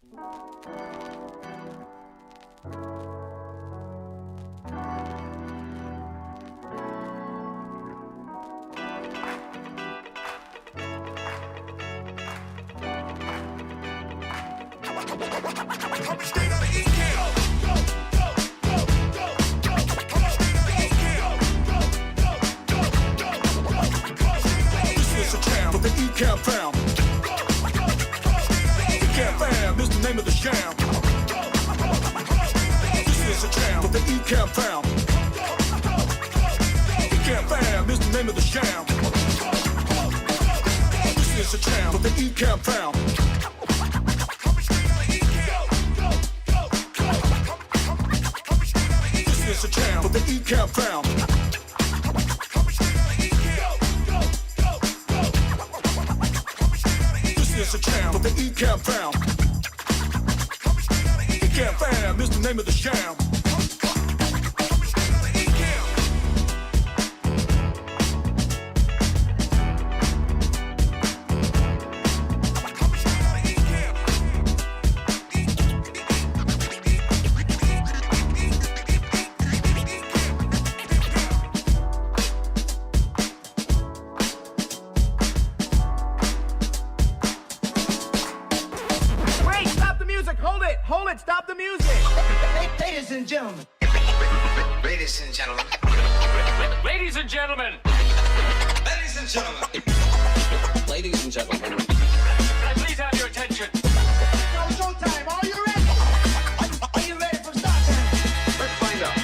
Straight out of Ecamm. This is a jam with the Ecamm fam. Ecamm fam, this the name of the jam. This is a jam with the Ecamm fam. Ecamm fam, this the name of the jam. This is a jam with the Ecamm fam. This is a jam with the Ecamm fam. This is a jam with the Ecamm fam. Ecamm fam is the name of the jam. Hold it, stop the music! Ladies and gentlemen. Ladies and gentlemen. Ladies and gentlemen! Ladies and gentlemen. Ladies and gentlemen. Can I please have your attention? Now showtime, are you ready? Are you ready for start time? Let's find out.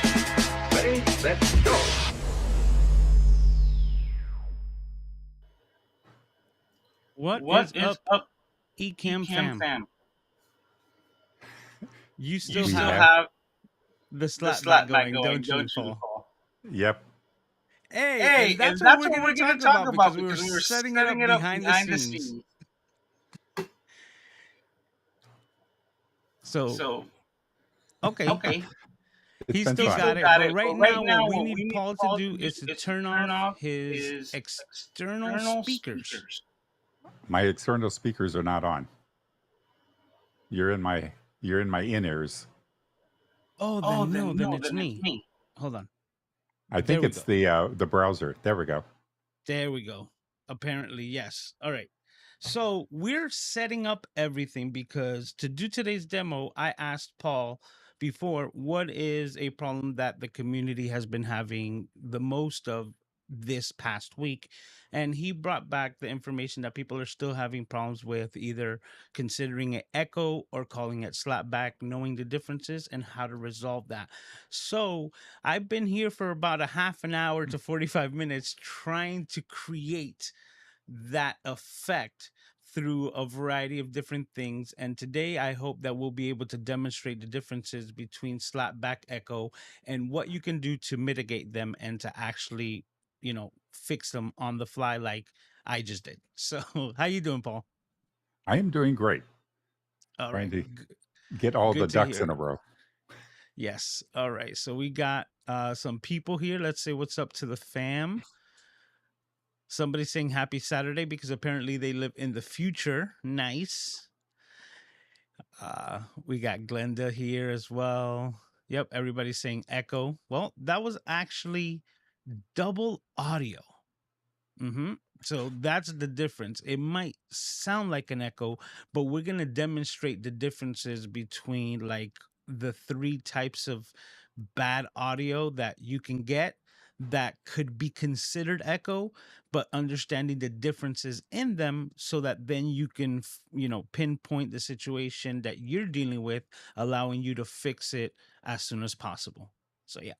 Ready, let's go! What is up, Ecamm fam? You still have the slapback going, don't you, Paul? Yep. Hey, and that's what we're going to talk about because we were setting it up behind the scenes. So okay. He's still got it. But right now, what we need Paul to do is to turn off his external speakers. My external speakers are not on. You're in my in-ears. Then it's me. Hold on. I think it's the browser. There we go. There we go. Apparently, yes. All right. So we're setting up everything because to do today's demo, I asked Paul before what is a problem that the community has been having the most of this past week. And he brought back the information that people are still having problems with either considering it echo or calling it slapback, knowing the differences and how to resolve that. So I've been here for about a half an hour to 45 minutes trying to create that effect through a variety of different things. And today I hope that we'll be able to demonstrate the differences between slapback echo and what you can do to mitigate them and to actually, fix them on the fly like I just did. So how you doing, Paul? I am doing great. All Trying right. to get all the ducks in a row. Yes. All right. So we got some people here. Let's say what's up to the fam. Somebody saying happy Saturday because apparently they live in the future. Nice. We got Glenda here as well. Yep. Everybody's saying echo. Well, that was actually double audio. So that's the difference. It might sound like an echo, but we're going to demonstrate the differences between like the three types of bad audio that you can get that could be considered echo, but understanding the differences in them so that then you can, pinpoint the situation that you're dealing with, allowing you to fix it as soon as possible. So, yeah.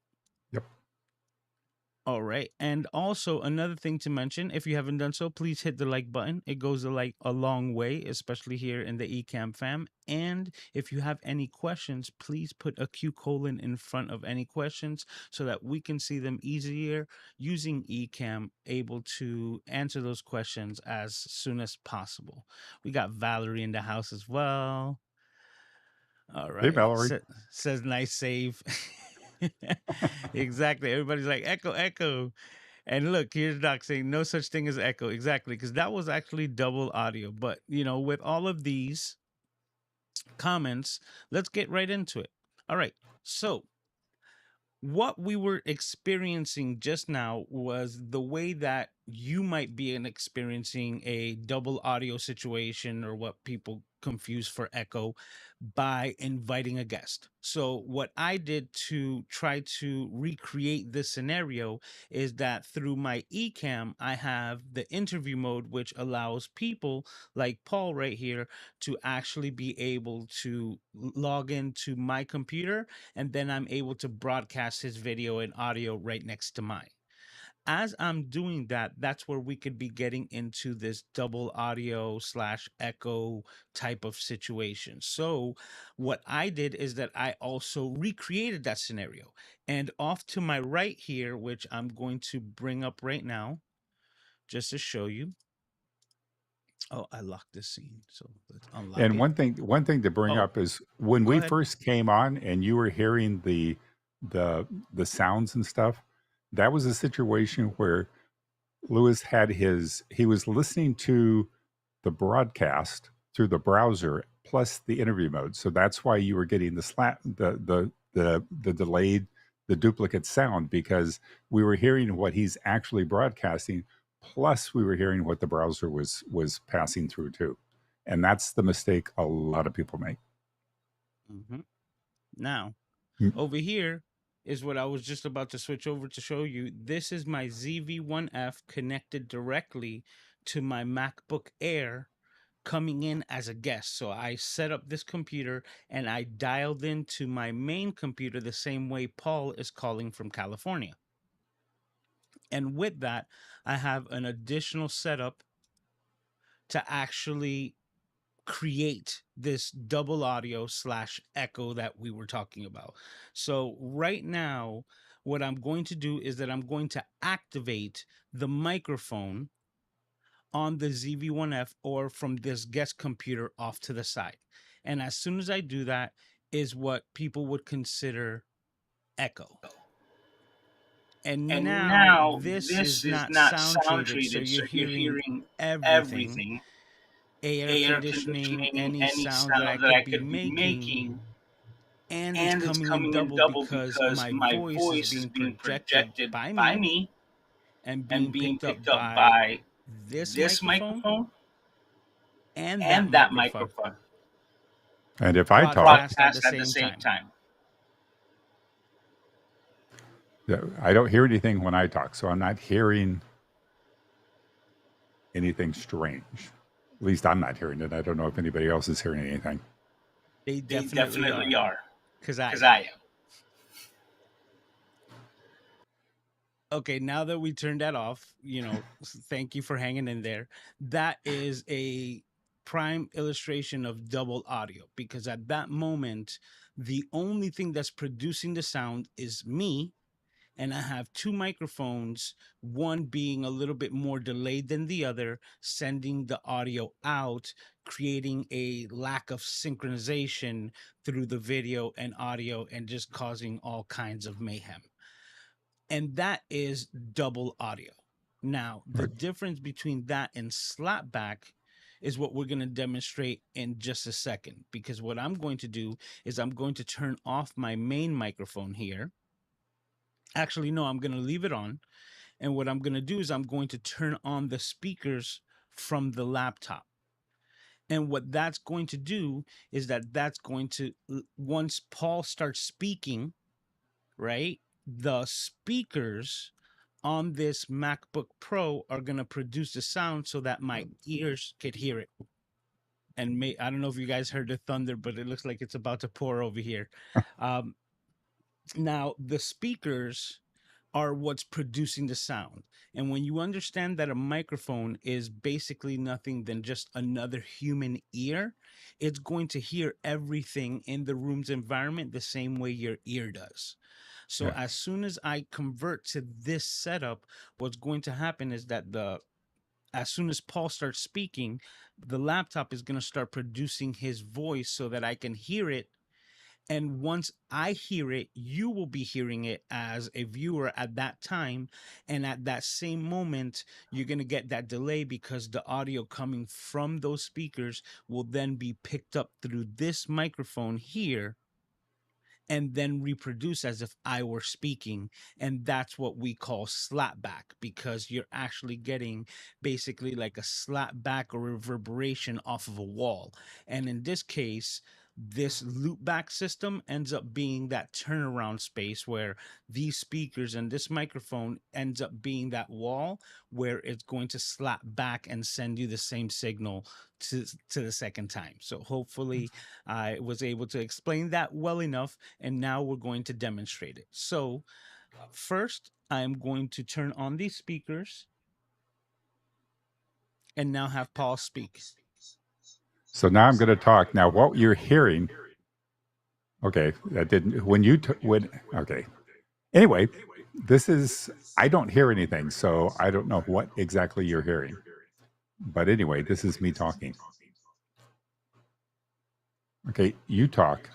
Yep. All right. And also another thing to mention, if you haven't done so, please hit the like button. It goes a long way, especially here in the Ecamm fam. And if you have any questions, please put a Q colon in front of any questions so that we can see them easier using Ecamm, able to answer those questions as soon as possible. We got Valerie in the house as well. All right. Hey, Valerie. Says nice save. Exactly. Everybody's like echo. And look, here's Doc saying no such thing as echo. Exactly, because that was actually double audio. But with all of these, comments, let's get right into it. All right. So, what we were experiencing just now was the way that you might be experiencing a double audio situation, or what people confuse for echo, by inviting a guest. So what I did to try to recreate this scenario is that through my Ecamm, I have the interview mode, which allows people like Paul right here to actually be able to log into my computer, and then I'm able to broadcast his video and audio right next to mine. As I'm doing that, that's where we could be getting into this double audio slash echo type of situation. So, what I did is that I also recreated that scenario. And off to my right here, which I'm going to bring up right now just to show you. Oh, I locked this scene. So let's unlock And it. one thing to bring Oh, up is when go we ahead. first came on and you were hearing the sounds and stuff, that was a situation where Lewis had he was listening to the broadcast through the browser plus the interview mode. So that's why you were getting the delayed, the duplicate sound, because we were hearing what he's actually broadcasting, plus we were hearing what the browser was passing through too. And that's the mistake a lot of people make. Hmm. Now, Mm. over here is what I was just about to switch over to show you. This is my ZV-1F connected directly to my MacBook Air, coming in as a guest. So I set up this computer and I dialed into my main computer the same way Paul is calling from California. And with that, I have an additional setup to actually create this double audio slash echo that we were talking about. So right now, what I'm going to do is that I'm going to activate the microphone on the ZV-1F or from this guest computer off to the side. And as soon as I do that, is what people would consider echo. And now this is not sound treated, so you're hearing everything: air conditioning, any sounds that I could be making, and it's coming in double because my voice is being projected by me and being picked up by this microphone and that microphone, And if I talk, broadcast at the same time. I don't hear anything when I talk, so I'm not hearing anything strange. At least I'm not hearing it. I don't know if anybody else is hearing anything. They definitely are, because I am. Okay, now that we turned that off, thank you for hanging in there. That is a prime illustration of double audio, because at that moment, the only thing that's producing the sound is me, and I have two microphones, one being a little bit more delayed than the other, sending the audio out, creating a lack of synchronization through the video and audio, and just causing all kinds of mayhem. And that is double audio. Now, the difference between that and Slapback is what we're going to demonstrate in just a second, because what I'm going to do is I'm going to turn off my main microphone here. Actually, no, I'm going to leave it on. And what I'm going to do is I'm going to turn on the speakers from the laptop. And what that's going to do is that's going to, once Paul starts speaking, right, the speakers on this MacBook Pro are going to produce the sound so that my ears could hear it. And I don't know if you guys heard the thunder, but it looks like it's about to pour over here. Now, the speakers are what's producing the sound. And when you understand that a microphone is basically nothing than just another human ear, it's going to hear everything in the room's environment the same way your ear does. So as soon as I convert to this setup, what's going to happen is that as soon as Paul starts speaking, the laptop is going to start producing his voice so that I can hear it And once I hear it, you will be hearing it as a viewer at that time. And at that same moment, you're going to get that delay because the audio coming from those speakers will then be picked up through this microphone here and then reproduce as if I were speaking. And that's what we call slapback, because you're actually getting basically like a slapback or reverberation off of a wall. And in this case, this loopback system ends up being that turnaround space where these speakers and this microphone ends up being that wall where it's going to slap back and send you the same signal to the second time. So hopefully I was able to explain that well enough, and now we're going to demonstrate it. So first, I'm going to turn on these speakers and now have Paul speak. So now I'm going to talk. Now, what you're hearing, okay, that didn't, when you, okay. Anyway, this is, I don't hear anything, so I don't know what exactly you're hearing. But anyway, this is me talking. Okay, you talk.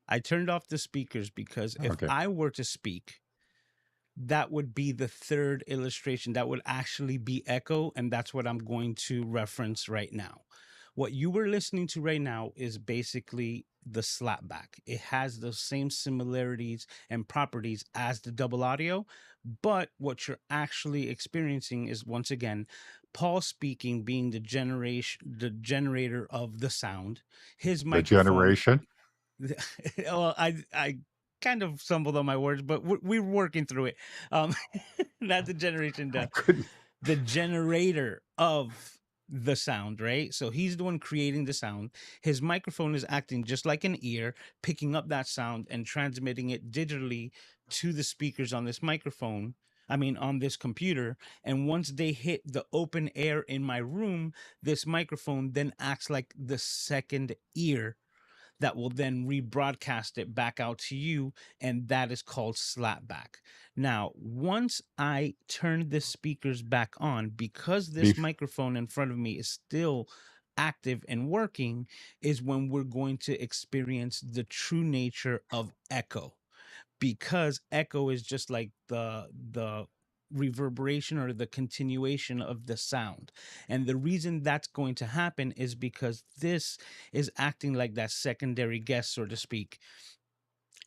I turned off the speakers because if Okay. I were to speak, that would be the third illustration. That would actually be echo, and that's what I'm going to reference right now. What you were listening to right now is basically the slapback. It has the same similarities and properties as the double audio, but what you're actually experiencing is, once again, Paul speaking being the generator of the sound. His The microphone. generation. Well, I kind of stumbled on my words, but we're working through it. Um, not the generation, I couldn't. the generator of the sound, right? So he's the one creating the sound. His microphone is acting just like an ear, picking up that sound and transmitting it digitally to the speakers on this microphone. I mean, on this computer. And once they hit the open air in my room, this microphone then acts like the second ear that will then rebroadcast it back out to you, and that is called slapback. Now, once I turn the speakers back on, because this Bef- microphone in front of me is still active and working, is when we're going to experience the true nature of echo, because echo is just like the reverberation or the continuation of the sound. And the reason that's going to happen is because this is acting like that secondary guest, so to speak.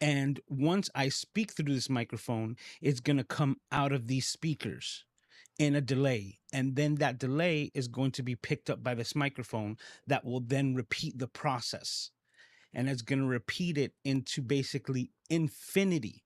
And once I speak through this microphone, it's going to come out of these speakers in a delay. And then that delay is going to be picked up by this microphone that will then repeat the process. And it's going to repeat it into basically infinity,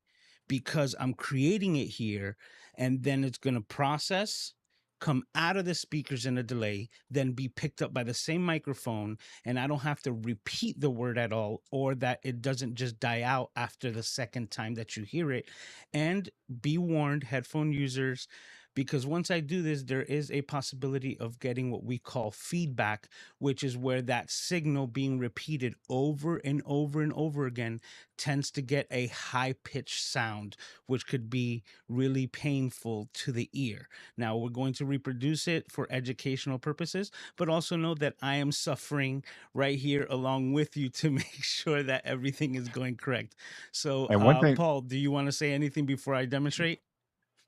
because I'm creating it here, and then it's going to process, come out of the speakers in a delay, then be picked up by the same microphone, and I don't have to repeat the word at all, or that it doesn't just die out after the second time that you hear it. And be warned, headphone users, because once I do this, there is a possibility of getting what we call feedback, which is where that signal being repeated over and over and over again tends to get a high pitched sound, which could be really painful to the ear. Now, we're going to reproduce it for educational purposes, but also know that I am suffering right here along with you to make sure that everything is going correct. So, and one thing, Paul, do you want to say anything before I demonstrate?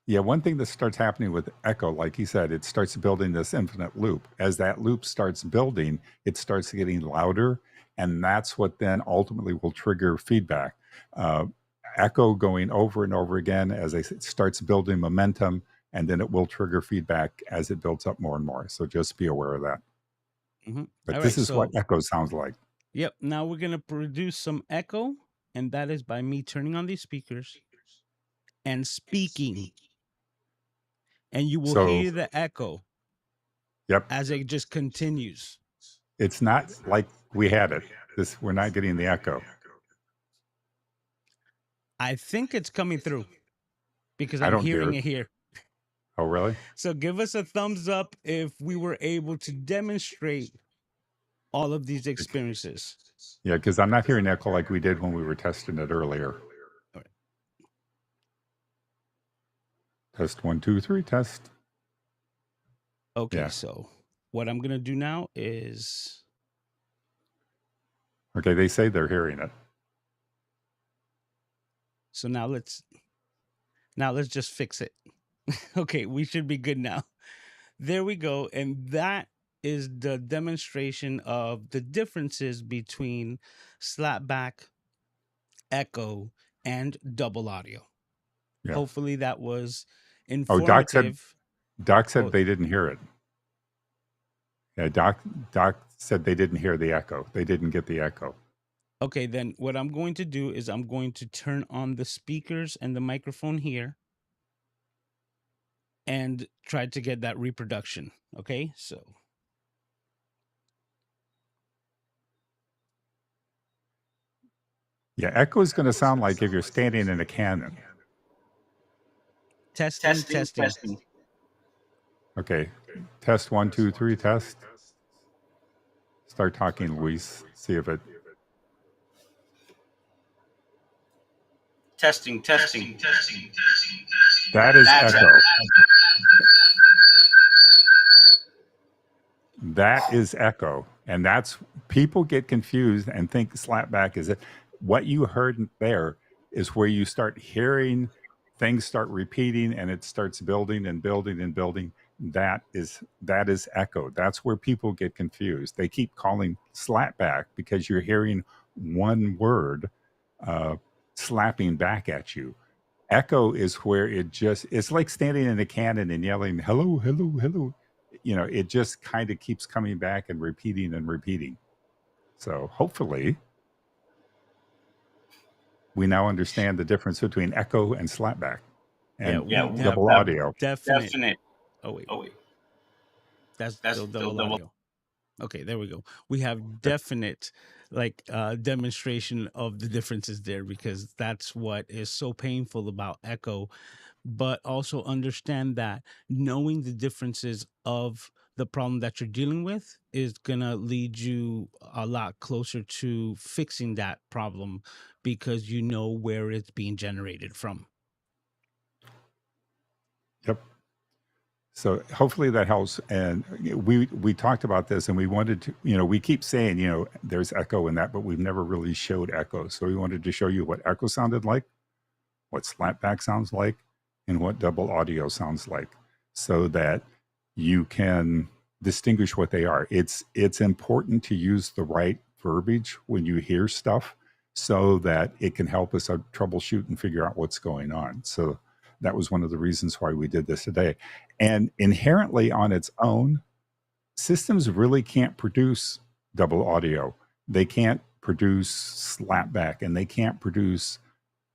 yeah, one thing that starts happening with echo, like he said, it starts building this infinite loop. As that loop starts building, it starts getting louder, and that's what then ultimately will trigger feedback. Uh, Echo going over and over again as it starts building momentum, and then it will trigger feedback as it builds up more and more. So just be aware of that. But All this right. is what So, echo sounds like. yep. Now we're going to produce some echo, and that is by me turning on these speakers and speaking. And you will So, hear the echo yep, as it just continues. it's not like we had it. This we're not getting the echo. I think it's coming through because I I'm don't hear hearing it. it here. Oh, really? So give us a thumbs up if we were able to demonstrate all of these experiences. Yeah, because I'm not hearing echo like we did when we were testing it earlier. All right. Test 1, 2, 3. Test. Okay, Yeah. so what I'm going to do now is Okay, they say they're hearing it. So now let's just fix it. Okay, we should be good now. There we go. And that is the demonstration of the differences between slapback, echo, and double audio. Yeah. Hopefully that was Oh, informative. Doc said Oh, they didn't hear it. Yeah, Doc said they didn't hear the echo. They didn't get the echo. okay, then what I'm going to do is I'm going to turn on the speakers and the microphone here and try to get that reproduction. Okay, so Yeah, echo is going to sound like if you're standing in a cannon. testing, testing. Okay, test 1, 2, 3, test. Start talking, Luis. See if it. Testing. That is echo. That is echo. And that's, people get confused and think slapback is it. What you heard there is where you start hearing things start repeating and it starts building and building and building. That is echo. That's where people get confused. They keep calling slapback because you're hearing one word slapping back at you. Echo is where it's like standing in a cannon and yelling, hello, hello, hello. You know, it just kind of keeps coming back and repeating and repeating. So hopefully we now understand the difference between echo and slapback and double audio. Definite. Oh wait. That's still double audio. Okay, there we go. We have definite demonstration of the differences there, because that's what is so painful about echo. But also understand that knowing the differences of the problem that you're dealing with is gonna lead you a lot closer to fixing that problem, because you know where it's being generated from. Yep. So hopefully that helps. And we talked about this and we wanted to, we keep saying, there's echo in that, but we've never really showed echo. So we wanted to show you what echo sounded like, what slapback sounds like, and what double audio sounds like, so that you can distinguish what they are. It's important to use the right verbiage when you hear stuff so that it can help us troubleshoot and figure out what's going on. So that was one of the reasons why we did this today. And inherently on its own, systems really can't produce double audio. They can't produce slapback and they can't produce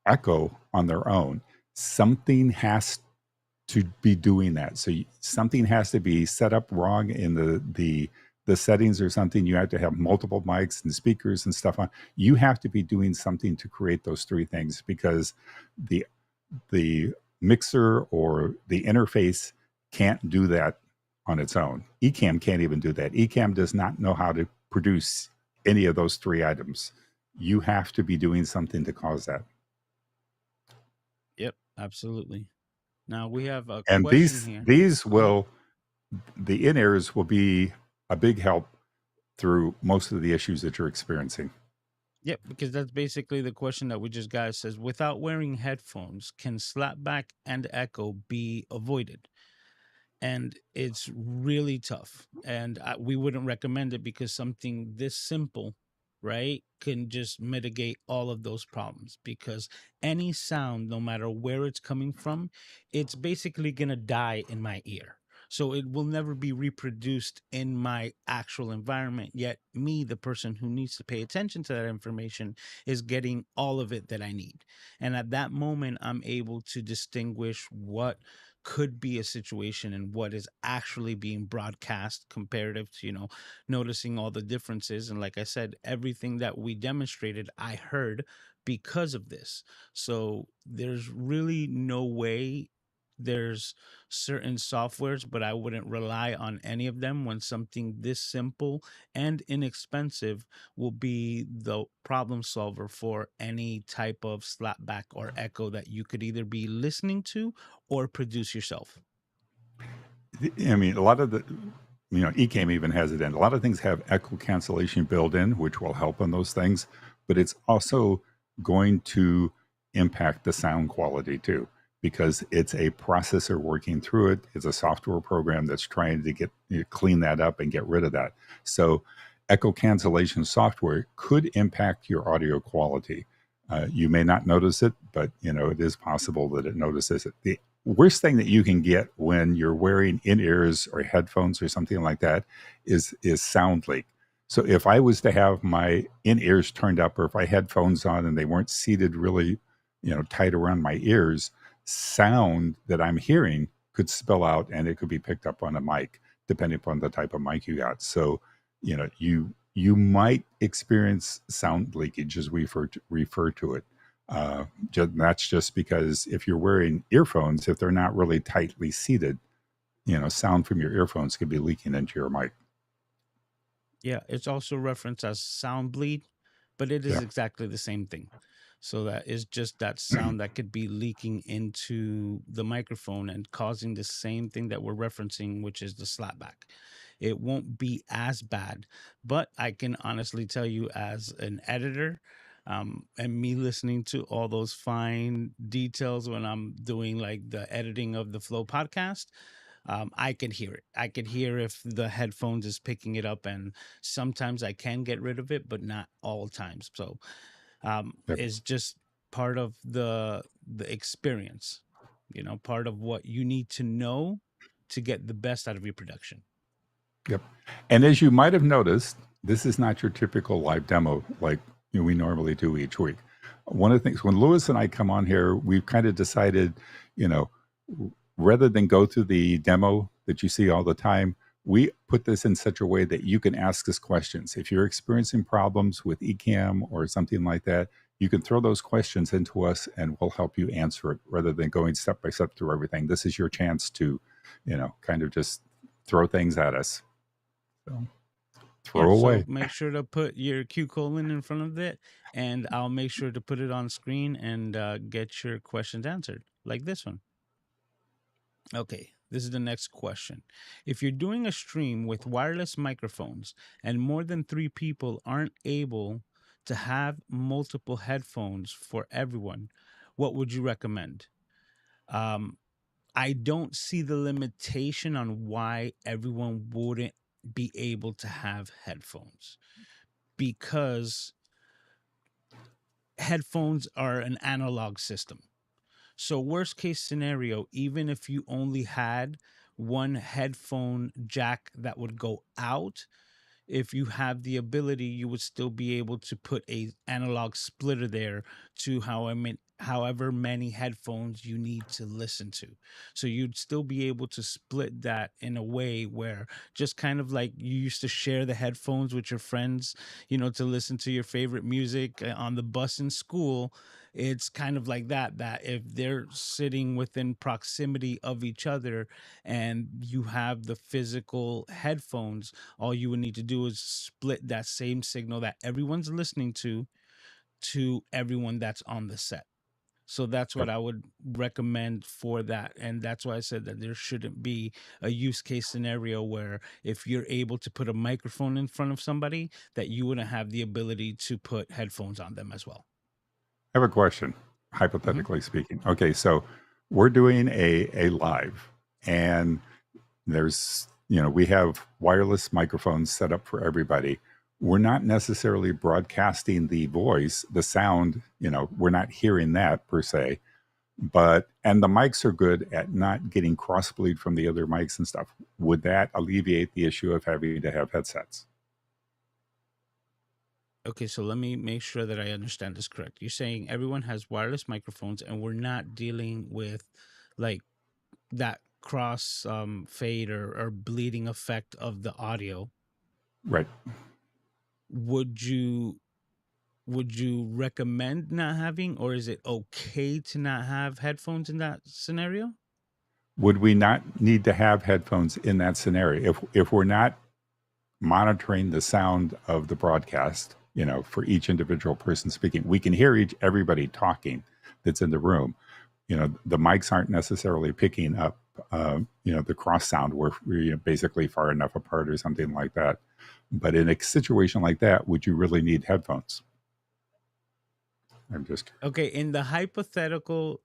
echo on their own. Something has to be doing that. So something has to be set up wrong in the settings or something. You have to have multiple mics and speakers and stuff on. You have to be doing something to create those three things, because the mixer or the interface can't do that on its own. Ecamm can't even do that. Ecamm does not know how to produce any of those three items. You have to be doing something to cause that. Yep, absolutely. Now we have a And question here. these will, the in-ears will be a big help through most of the issues that you're experiencing. Yep, because that's basically the question that we just got. It says, without wearing headphones, can slapback and echo be avoided? And it's really tough. And we wouldn't recommend it, because something this simple, right, can just mitigate all of those problems. Because any sound, no matter where it's coming from, it's basically going to die in my ear. So it will never be reproduced in my actual environment. Yet me, the person who needs to pay attention to that information, is getting all of it that I need. And at that moment, I'm able to distinguish what could be a situation and what is actually being broadcast, comparative to, noticing all the differences. And like I said, everything that we demonstrated, I heard because of this. So there's really no way. There's certain softwares, but I wouldn't rely on any of them when something this simple and inexpensive will be the problem solver for any type of slapback or echo that you could either be listening to or produce yourself. I mean, a lot of Ecamm even has it in. A lot of things have echo cancellation built in, which will help on those things, but it's also going to impact the sound quality too, because it's a processor working through it. It's a software program that's trying to clean that up and get rid of that. So echo cancellation software could impact your audio quality. You may not notice it, but it is possible that it notices it. The worst thing that you can get when you're wearing in-ears or headphones or something like that is sound leak. So if I was to have my in-ears turned up, or if I had headphones on and they weren't seated really, tight around my ears, sound that I'm hearing could spill out and it could be picked up on a mic, depending upon the type of mic you got. So, you might experience sound leakage, as we refer to it. That's just because if you're wearing earphones, if they're not really tightly seated, sound from your earphones could be leaking into your mic. Yeah, it's also referenced as sound bleed, but it is Yeah. exactly the same thing. So that is just that sound that could be leaking into the microphone and causing the same thing that we're referencing, which is the slapback. It won't be as bad, but I can honestly tell you, as an editor, and me listening to all those fine details when I'm doing like the editing of the Flow podcast, I can hear it. I can hear if the headphones is picking it up, and sometimes I can get rid of it, but not all times. So Yep. it's just part of the experience, part of what you need to know to get the best out of your production. Yep. And as you might have noticed, this is not your typical live demo like we normally do each week. One of the things, when Lewis and I come on here, we've kind of decided, rather than go through the demo that you see all the time, we put this in such a way that you can ask us questions. If you're experiencing problems with Ecamm or something like that, you can throw those questions into us and we'll help you answer it, rather than going step by step through everything. This is your chance to, kind of just throw things at us. So throw away. So make sure to put your Q colon in front of it, and I'll make sure to put it on screen and get your questions answered, like this one. Okay, this is the next question. If you're doing a stream with wireless microphones and more than 3 people aren't able to have multiple headphones for everyone, what would you recommend? I don't see the limitation on why everyone wouldn't be able to have headphones, because headphones are an analog system. So worst case scenario, even if you only had one headphone jack that would go out, if you have the ability, you would still be able to put a analog splitter there to however many headphones you need to listen to. So you'd still be able to split that in a way where, just kind of like you used to share the headphones with your friends, to listen to your favorite music on the bus in school. It's kind of like that if they're sitting within proximity of each other and you have the physical headphones, all you would need to do is split that same signal that everyone's listening to everyone that's on the set. So that's what I would recommend for that. And that's why I said that there shouldn't be a use case scenario where, if you're able to put a microphone in front of somebody, that you wouldn't have the ability to put headphones on them as well. I have a question, hypothetically speaking. Okay, so we're doing a live, and there's, we have wireless microphones set up for everybody. We're not necessarily broadcasting the voice, the sound, we're not hearing that per se, and the mics are good at not getting crossbleed from the other mics and stuff. Would that alleviate the issue of having to have headsets? Okay, so let me make sure that I understand this correct. You're saying everyone has wireless microphones and we're not dealing with like that cross fade or bleeding effect of the audio. Right. Would you recommend not having, or is it okay to not have headphones in that scenario? Would we not need to have headphones in that scenario if we're not monitoring the sound of the broadcast, for each individual person speaking? We can hear everybody talking that's in the room. The mics aren't necessarily picking up the cross sound where we're basically far enough apart or something like that. But in a situation like that, would you really need headphones? I'm just Okay, in the hypothetical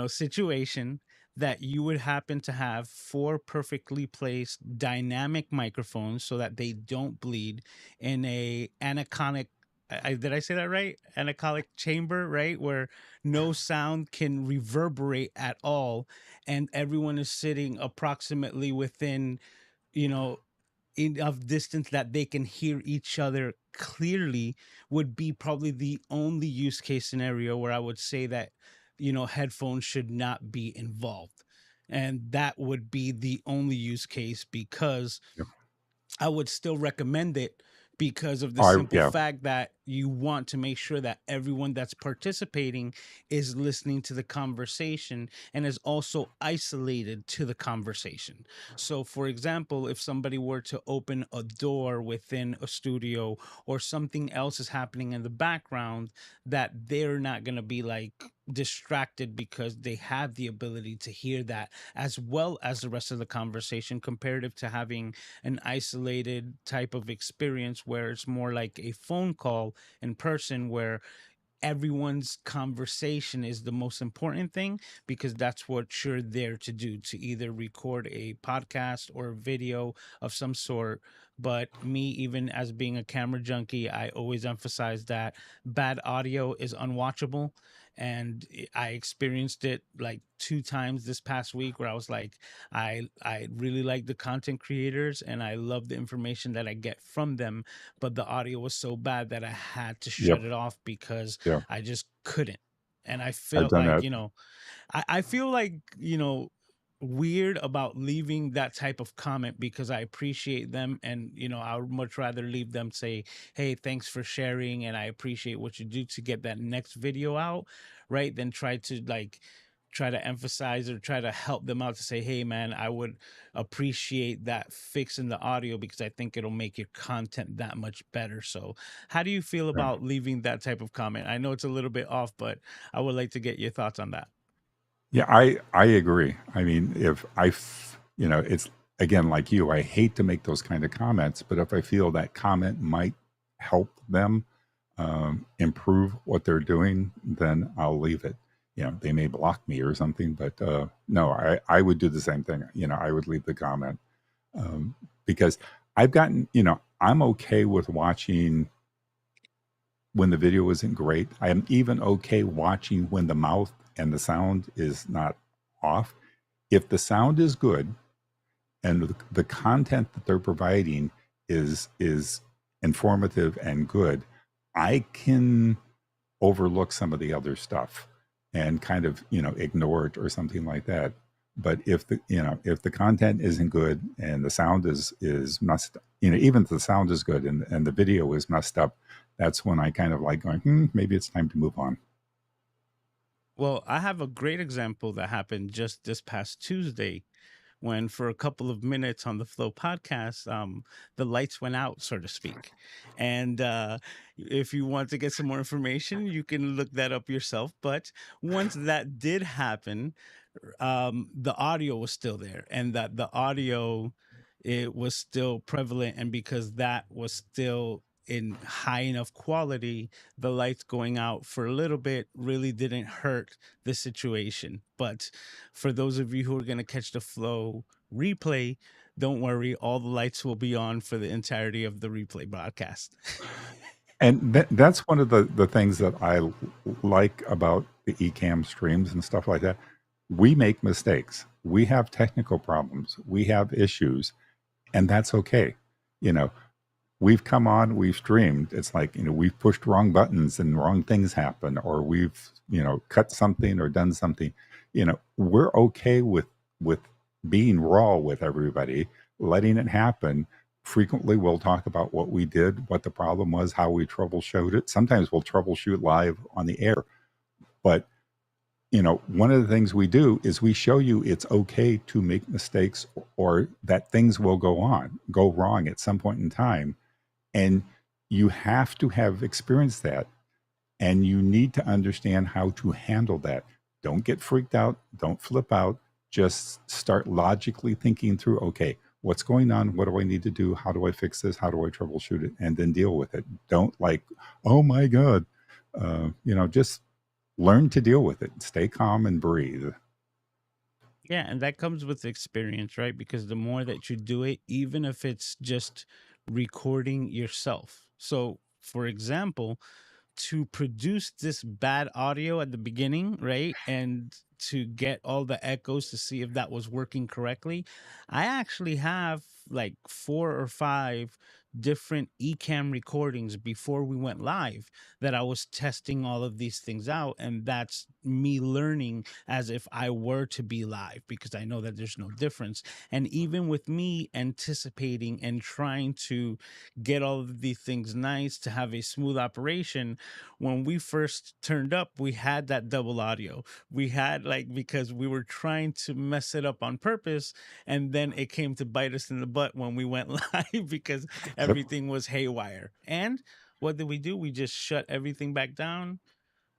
situation that you would happen to have four perfectly placed dynamic microphones so that they don't bleed in a anechoic, did I say that right? Anechoic chamber, right? Where no sound can reverberate at all, and everyone is sitting approximately within, you know, enough distance that they can hear each other clearly, would be probably the only use case scenario where I would say that, headphones should not be involved. And that would be the only use case, because Yep. I would still recommend it, because of the Oh, simple yeah. fact that you want to make sure that everyone that's participating is listening to the conversation and is also isolated to the conversation. So, for example, if somebody were to open a door within a studio, or something else is happening in the background, that they're not going to be like distracted, because they have the ability to hear that as well as the rest of the conversation, comparative to having an isolated type of experience where it's more like a phone call in person, where everyone's conversation is the most important thing, because that's what you're there to do, to either record a podcast or a video of some sort. But me, even as being a camera junkie, I always emphasize that bad audio is unwatchable. And I experienced it like 2 times this past week, where I was like, I really like the content creators and I love the information that I get from them, but the audio was so bad that I had to Yep. shut it off, because Yeah. I just couldn't. And I I've felt done like, that. I feel like, weird about leaving that type of comment, because I appreciate them, and I would much rather leave them say, "Hey, thanks for sharing and I appreciate what you do to get that next video out," right? Than try to emphasize or try to help them out to say, "Hey man, I would appreciate that fix in the audio, because I think it'll make your content that much better." So, how do you feel Yeah. about leaving that type of comment? I know it's a little bit off, but I would like to get your thoughts on that. Yeah, I agree. I mean, if it's again like you, I hate to make those kind of comments, but if I feel that comment might help them improve what they're doing, then I'll leave it. They may block me or something, but no, I would do the same thing. I would leave the comment um, because I've gotten, I'm okay with watching when the video isn't great. I am even okay watching when the mouth and the sound is not off. If the sound is good and the content that they're providing is informative and good, I can overlook some of the other stuff and kind of ignore it or something like that. But if the content isn't good and the sound is messed, even if the sound is good and the video is messed up, that's when I kind of like going, maybe it's time to move on. Well, I have a great example that happened just this past Tuesday, when for a couple of minutes on the Flow podcast, the lights went out, so to speak. And if you want to get some more information, you can look that up yourself. But once that did happen, the audio was still there, and that the audio, it was still prevalent, and because that was still in high enough quality, the lights going out for a little bit really didn't hurt the situation. But for those of you who are going to catch the Flow replay, don't worry, all the lights will be on for the entirety of the replay broadcast. And that's one of the things that I like about the Ecamm streams and stuff like that. We make mistakes. We have technical problems. We have issues, and that's okay. We've come on, we've streamed. It's like, we've pushed wrong buttons and wrong things happen, or we've, cut something or done something. We're okay with being raw with everybody, letting it happen. Frequently, we'll talk about what we did, what the problem was, how we troubleshoot it. Sometimes we'll troubleshoot live on the air. But, one of the things we do is we show you it's okay to make mistakes, or that things will go wrong at some point in time. And you have to have experienced that. And you need to understand how to handle that. Don't get freaked out. Don't flip out. just start logically thinking through, okay, what's going on? What do I need to do? How do I fix this? How do I troubleshoot it? And then deal with it. Don't like, oh my God, just learn to deal with it. Stay calm and breathe. Yeah, and that comes with experience, right? Because the more that you do it, even if it's just recording yourself. So, for example, to produce this bad audio at the beginning, right? And to get all the echoes to see if that was working correctly, I actually have like 4 or 5 different Ecamm recordings before we went live that I was testing all of these things out. And that's me learning as if I were to be live because I know that there's no difference. And even with me anticipating and trying to get all of these things nice to have a smooth operation, when we first turned up, we had that double audio. We had because we were trying to mess it up on purpose, and then it came to bite us in the butt when we went live because Yep. everything was haywire. And what did we do? We just shut everything back down,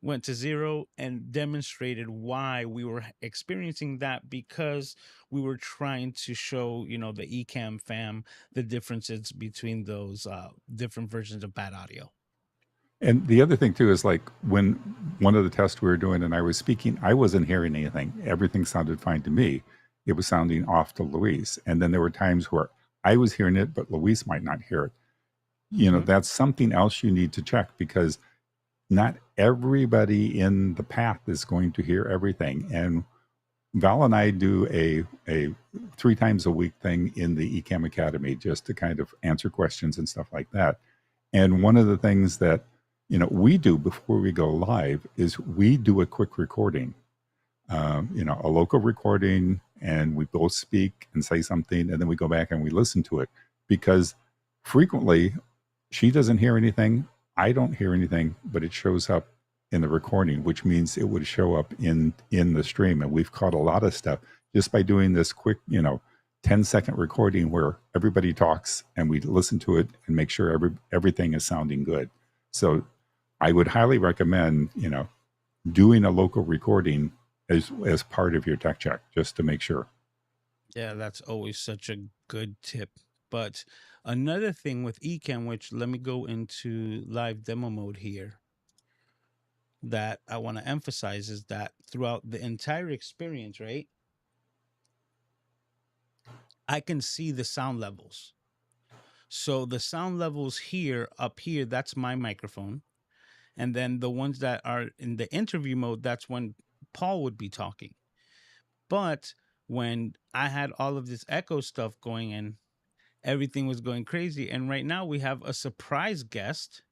went to zero, and demonstrated why we were experiencing that, because we were trying to show the Ecamm fam the differences between those different versions of bad audio. And the other thing too is like when one of the tests we were doing and I was speaking, I wasn't hearing anything. Everything sounded fine to me. It was sounding off to Luis. And then there were times where I was hearing it, but Luis might not hear it. That's something else you need to check, because not everybody in the path is going to hear everything. And Val and I do a 3 times a week thing in the Ecamm Academy just to kind of answer questions and stuff like that. And one of the things that we do before we go live is we do a quick recording, a local recording, and we both speak and say something, and then we go back and we listen to it, because frequently she doesn't hear anything, I don't hear anything, but it shows up in the recording, which means it would show up in the stream. And we've caught a lot of stuff just by doing this quick, 10-second recording where everybody talks and we listen to it and make sure everything is sounding good. So I would highly recommend, doing a local recording as part of your tech check, just to make sure. Yeah, that's always such a good tip. But another thing with Ecamm, which let me go into live demo mode here, that I want to emphasize is that throughout the entire experience, right, I can see the sound levels. So the sound levels up here, that's my microphone. And then the ones that are in the interview mode, that's when Paul would be talking. But when I had all of this echo stuff going in, everything was going crazy. And right now we have a surprise guest.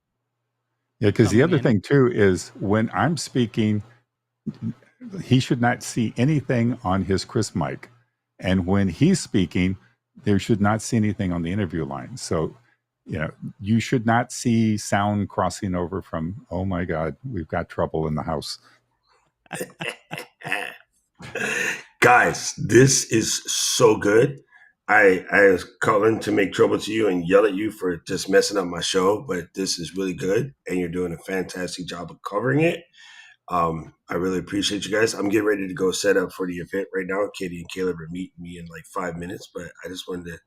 Yeah, because the other in. thing too is when I'm speaking, he should not see anything on his Chris mic. And when he's speaking, there should not see anything on the interview line. So, you should not see sound crossing over from, oh my God, we've got trouble in the house. Guys, this is so good. I was calling to make trouble to you and yell at you for just messing up my show, but this is really good, and you're doing a fantastic job of covering it. I really appreciate you guys. I'm getting ready to go set up for the event right now. Katie and Caleb are meeting me in like 5 minutes, but I just wanted to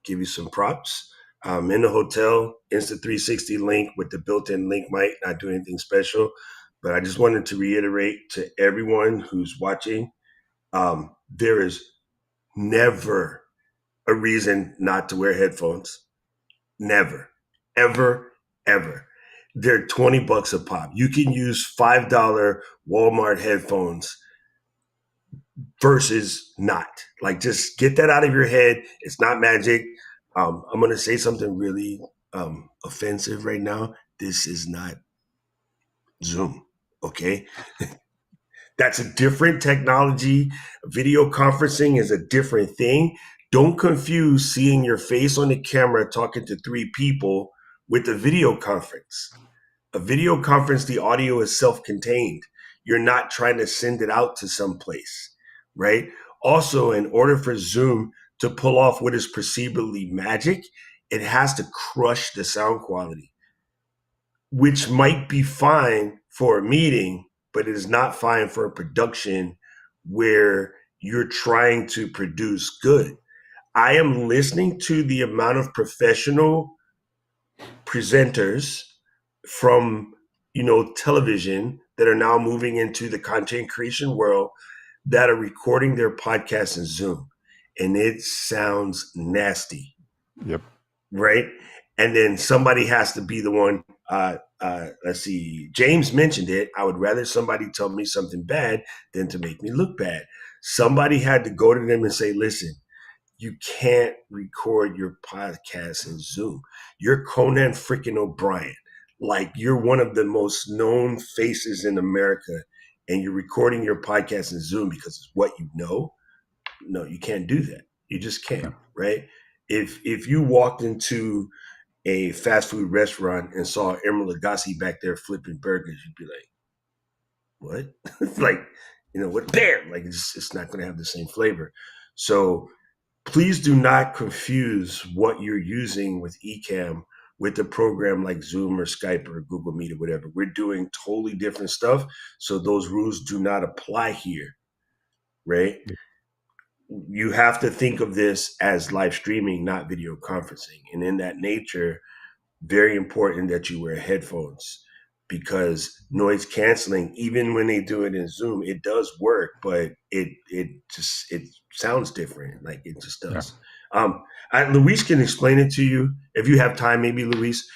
give you some props. In the hotel, Insta360 link with the built-in link mic, not doing anything special, but I just wanted to reiterate to everyone who's watching, there is never a reason not to wear headphones. Never, ever, ever. They're $20 a pop. You can use $5 Walmart headphones versus not. Like, just get that out of your head. It's not magic. I'm going to say something really offensive right now. This is not Zoom, okay? That's a different technology. Video conferencing is a different thing. Don't confuse seeing your face on the camera talking to 3 people with a video conference. A video conference, the audio is self-contained. You're not trying to send it out to someplace, right? Also, in order for Zoom to pull off what is perceivably magic, it has to crush the sound quality, which might be fine for a meeting, but it is not fine for a production where you're trying to produce good. I am listening to the amount of professional presenters from television that are now moving into the content creation world that are recording their podcasts in Zoom, and it sounds nasty. Yep. Right? And then somebody has to be the one. Let's see. James mentioned it. I would rather somebody tell me something bad than to make me look bad. Somebody had to go to them and say, listen, you can't record your podcast in Zoom. You're Conan freaking O'Brien. Like, you're one of the most known faces in America, and you're recording your podcast in Zoom because it's what you know. No, you can't do that. You just can't, right? If you walked into a fast food restaurant and saw Emeril Lagasse back there flipping burgers, you'd be like, what? Like, what? Damn, like it's not going to have the same flavor. So please do not confuse what you're using with Ecamm with a program like Zoom or Skype or Google Meet or whatever. We're doing totally different stuff. So those rules do not apply here, right? You have to think of this as live streaming, not video conferencing. And in that nature, very important that you wear headphones, because noise canceling, even when they do it in Zoom, it does work, but it sounds different. Like, it just does. Luis can explain it to you if you have time. Maybe Luis,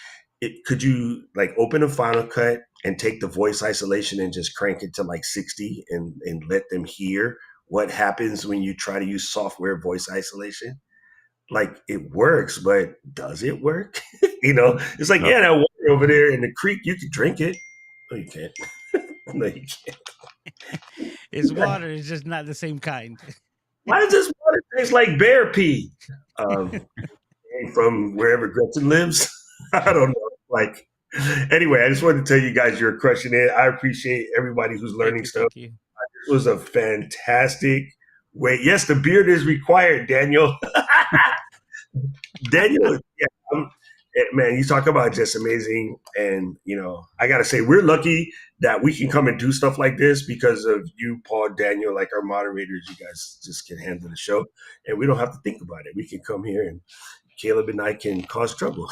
could you like open a Final Cut and take the voice isolation and just crank it to like 60 and let them hear what happens when you try to use software voice isolation? Like, it works, but does it work? It's like, yeah, that water over there in the creek, you can drink it. No, you can't. No, you can't. It's water. It's just not the same kind. Why does this water taste like bear pee? From wherever Gretchen lives. I don't know. Like, anyway, I just wanted to tell you guys you're crushing it. I appreciate everybody who's learning stuff. Thank you. This was a fantastic way. Yes, the beard is required, Daniel. Daniel, man, you talk about just amazing. And, I got to say, we're lucky that we can come and do stuff like this because of you, Paul, Daniel, like our moderators. You guys just can handle the show, and we don't have to think about it. We can come here, and Caleb and I can cause trouble.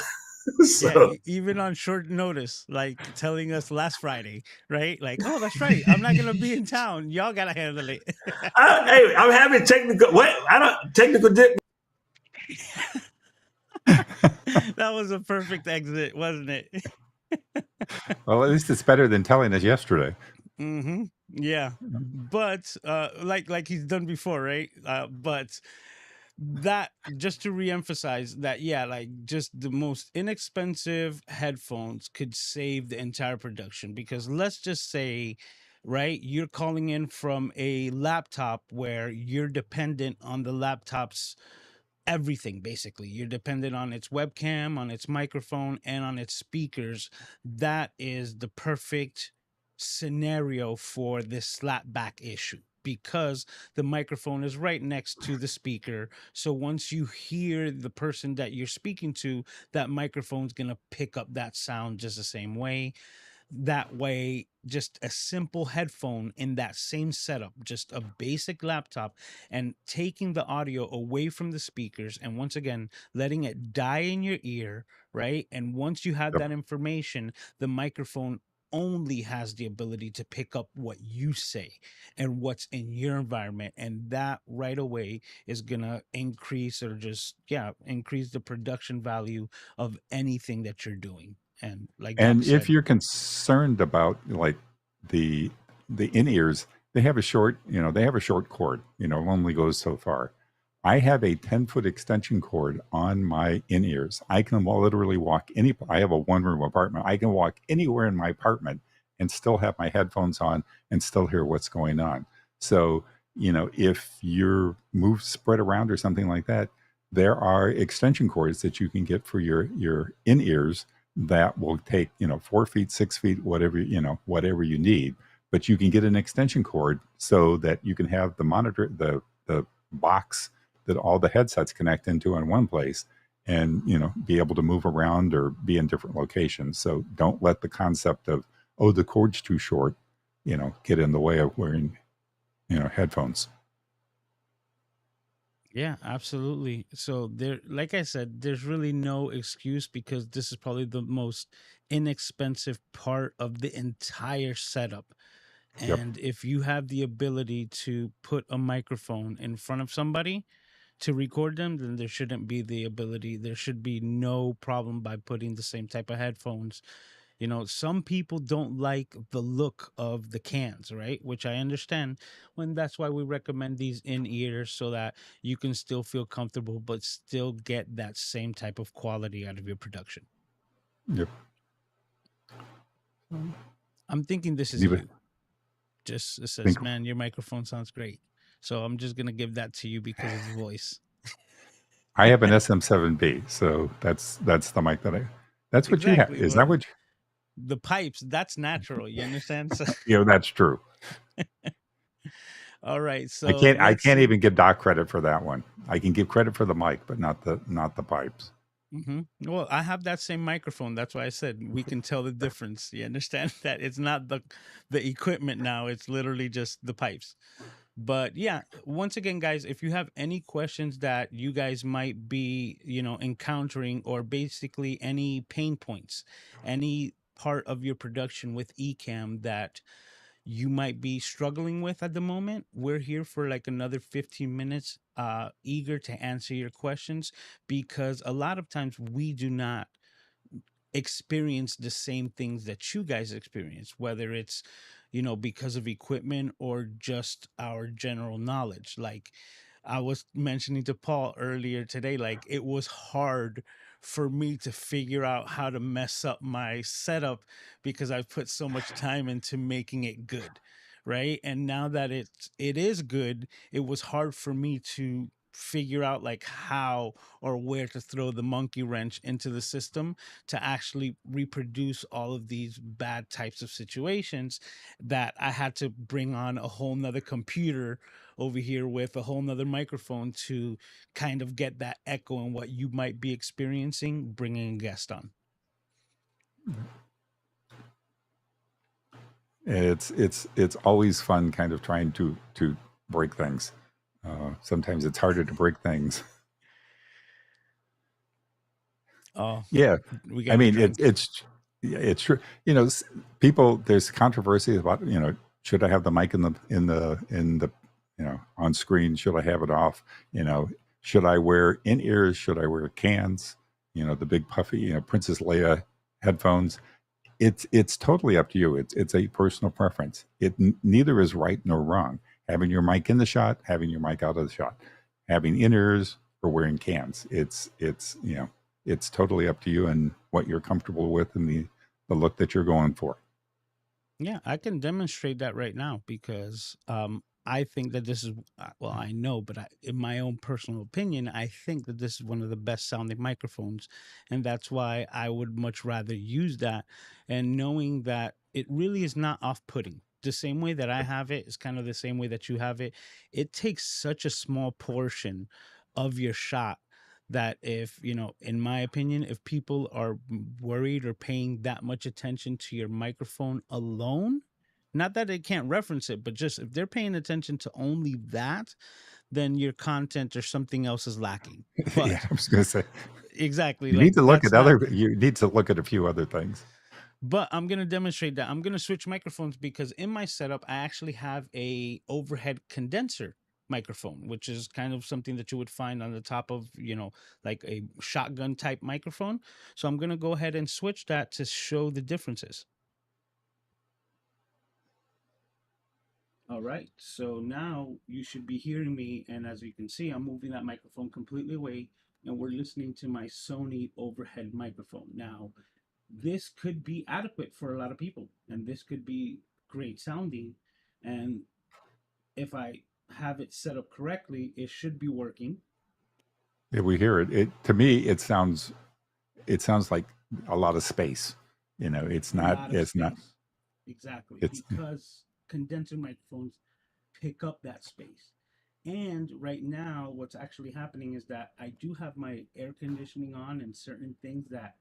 So, even on short notice, like telling us last Friday, right? Like, oh, that's right, I'm not gonna be in town. Y'all gotta handle it. Hey, I'm having technical dip. That was a perfect exit, wasn't it? Well, at least it's better than telling us yesterday. Mm-hmm. Yeah, but like he's done before, right? But that, just to reemphasize that, like just the most inexpensive headphones could save the entire production. Because let's just say, right, you're calling in from a laptop where you're dependent on the laptop's everything. Basically, you're dependent on its webcam, on its microphone, and on its speakers. That is the perfect scenario for this slapback issue, because the microphone is right next to the speaker. So once you hear the person that you're speaking to, that microphone's going to pick up that sound just the same way. That way, just a simple headphone in that same setup, just a basic laptop, and taking the audio away from the speakers, and once again letting it die in your ear, right? And once you have that information, the microphone only has the ability to pick up what you say and what's in your environment, and that right away is gonna increase, or just increase the production value of anything that you're doing. And like Doc And if said, you're concerned about like the in-ears, they have a short cord, it only goes so far. I have a 10-foot extension cord on my in-ears. I can literally walk I have a one-room apartment. I can walk anywhere in my apartment and still have my headphones on and still hear what's going on. So, if you're spread around or something like that, there are extension cords that you can get for your in-ears that will take 4 feet, 6 feet, whatever you need. But you can get an extension cord so that you can have the monitor, the box that all the headsets connect into in one place, and be able to move around or be in different locations. So don't let the concept of, oh, the cord's too short, get in the way of wearing headphones. Yeah, absolutely. So there, like I said, there's really no excuse because this is probably the most inexpensive part of the entire setup. Yep. And if you have the ability to put a microphone in front of somebody to record them, then there shouldn't be the ability. There should be no problem by putting the same type of headphones. You know, some people don't like the look of the cans, right? Which I understand. When that's why we recommend these in ears so that you can still feel comfortable, but still get that same type of quality out of your production. Yep. I'm thinking this is Anybody you. Just it think says, man, your microphone sounds great. So I'm just gonna give that to you because of the voice. I have an SM7B, so that's the mic that I. That's what you have. Exactly. Is that Well, what? the pipes, that's natural. You understand? So, That's true. all right. I So can't. I let's can't see. even give Doc credit for that one. I can give credit for the mic, but not the pipes. Well, I have that same microphone. That's why I said we can tell the difference. You understand that it's not the equipment now. It's literally just the pipes. But yeah, once again, guys, if you have any questions that you guys might be, encountering, or basically any pain points, any part of your production with Ecamm that you might be struggling with at the moment, we're here for like another 15 minutes, eager to answer your questions, because a lot of times we do not experience the same things that you guys experience, whether it's, because of equipment or just our general knowledge. Like I was mentioning to Paul earlier today, like it was hard for me to figure out how to mess up my setup because I've put so much time into making it good. Right. And now that it is good, it was hard for me to figure out like how or where to throw the monkey wrench into the system to actually reproduce all of these bad types of situations, that I had to bring on a whole nother computer over here with a whole nother microphone to kind of get that echo and what you might be experiencing bringing a guest on. It's always fun, kind of trying to break things. Sometimes it's harder to break things. Oh, Yeah, we I got a mean drink. yeah, it's true. People, there's controversy about should I have the mic in the on screen? Should I have it off? Should I wear in ears? Should I wear cans? The big puffy Princess Leia headphones. It's totally up to you. It's a personal preference. Neither is right nor wrong. Having your mic in the shot, having your mic out of the shot, having in ears or wearing cans. It's totally up to you and what you're comfortable with and the look that you're going for. Yeah, I can demonstrate that right now because I think that this is, well, I know, but in my own personal opinion, I think that this is one of the best sounding microphones. And that's why I would much rather use that. And knowing that it really is not off putting. The same way that I have it is kind of the same way that you have it. It takes such a small portion of your shot that, if in my opinion, if people are worried or paying that much attention to your microphone alone, not that they can't reference it, but just if they're paying attention to only that, then your content or something else is lacking. Yeah, But I was going to say exactly, like you need to look at a few other things. but I'm going to demonstrate that. I'm going to switch microphones because in my setup I actually have a overhead condenser microphone, which is kind of something that you would find on the top of, like a shotgun type microphone. So I'm going to go ahead and switch that to show the differences. All right. So now you should be hearing me, and as you can see, I'm moving that microphone completely away, and we're listening to my Sony overhead microphone. Now, this could be adequate for a lot of people, and this could be great sounding. And if I have it set up correctly, it should be working. If we hear it, to me it sounds like a lot of space. It's A not. lot of It's not. space. Exactly. It's Because condenser microphones pick up that space. And right now, what's actually happening is that I do have my air conditioning on and certain things that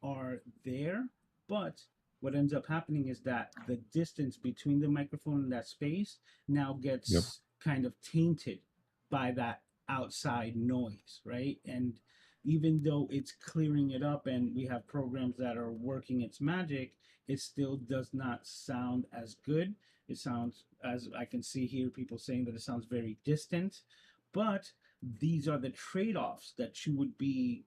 are there. But what ends up happening is that the distance between the microphone and that space now Yep. gets kind of tainted by that outside noise, right? And even though it's clearing it up and we have programs that are working its magic, it still does not sound as good. It sounds, as I can see here, people saying that it sounds very distant. But these are the trade-offs that you would be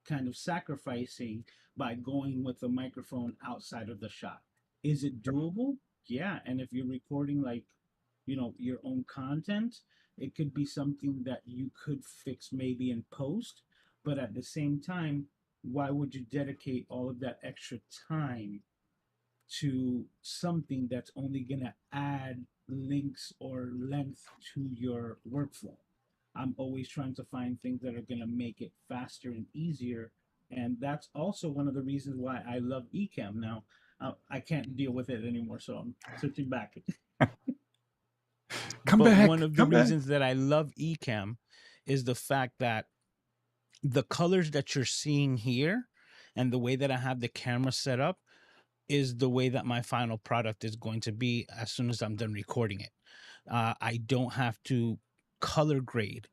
kind of sacrificing by going with a microphone outside of the shot. Is it doable? Yeah. And if you're recording like, your own content, it could be something that you could fix maybe in post. But at the same time, why would you dedicate all of that extra time to something that's only going to add links or length to your workflow? I'm always trying to find things that are going to make it faster and easier. And that's also one of the reasons why I love Ecamm. Now, I can't deal with it anymore, so I'm switching back. Come But back. one of the Come back. reasons that I love Ecamm is the fact that the colors that you're seeing here and the way that I have the camera set up is the way that my final product is going to be as soon as I'm done recording it. I don't have to color grade